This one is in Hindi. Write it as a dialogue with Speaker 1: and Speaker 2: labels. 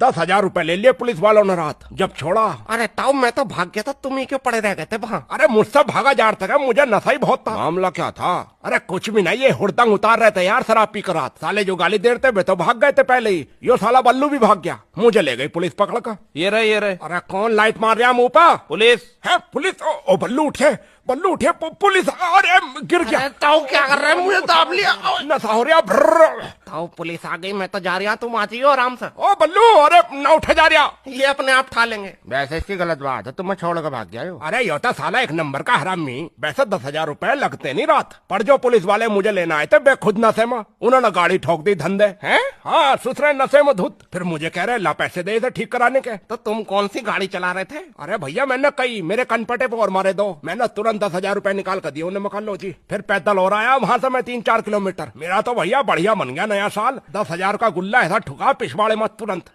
Speaker 1: 10,000 रुपए ले लिए पुलिस वालों ने रात। जब छोड़ा,
Speaker 2: अरे ताऊ मैं तो भाग गया था, तुम ही क्यों पड़े रह गए थे वहाँ?
Speaker 1: अरे मुझसे भागा जा रहा था, मुझे नशा ही बहुत था।
Speaker 2: मामला क्या था?
Speaker 1: अरे कुछ भी नहीं, ये हुड़दंग उतार रहे थे यार शराब पी कर रात। साले जो गाली दे रहे थे वे तो भाग गए थे पहले ही। यो साला बल्लू भी भाग गया, मुझे ले गई पुलिस पकड़ कर।
Speaker 2: ये रहे।
Speaker 1: अरे कौन लाइट मार रहा मुंह पर?
Speaker 2: पुलिस
Speaker 1: है पुलिस? ओ बल्लू उठे, बल्लू उठे, पुलिस! अरे गिर गया।
Speaker 2: ताऊ क्या कर रहे हैं? मुझे दाब लिया।
Speaker 1: नशा हो रहा। भर्र।
Speaker 2: ताऊ पुलिस आ गई, मैं तो जा रहा, तुम आ जाइयो आराम से।
Speaker 1: ओ बल्लू, अरे न उठे जा रहा।
Speaker 2: ये अपने आप ठा लेंगे।
Speaker 1: वैसे इसकी गलत बात है, तुम्हें छोड़ कर भाग गया हो। अरे यो तो साला एक नंबर का हरामी। वैसे 10,000 रुपए लगते नहीं रात, पर जो पुलिस वाले मुझे लेना आए थे बे खुद नशे में, उन्होंने गाड़ी ठोक दी धंधे हैं। हाँ सुसरे नशे में धुत। फिर मुझे कह रहे ला पैसे दे इसे ठीक कराने के।
Speaker 2: तो तुम कौन सी गाड़ी चला रहे थे?
Speaker 1: अरे भैया मैंने कही मेरे कनपटे पे और मारे दो, मैंने तुरंत 10,000 रुपए निकाल कर दिए उन्हें। मकान लो जी। फिर पैदल हो रहा है वहां से मैं 3-4 किलोमीटर। मेरा तो भैया बढ़िया बन गया नया साल। 10,000 का गुल्ला ऐसा ठुका पिछवाड़े मत तुरंत।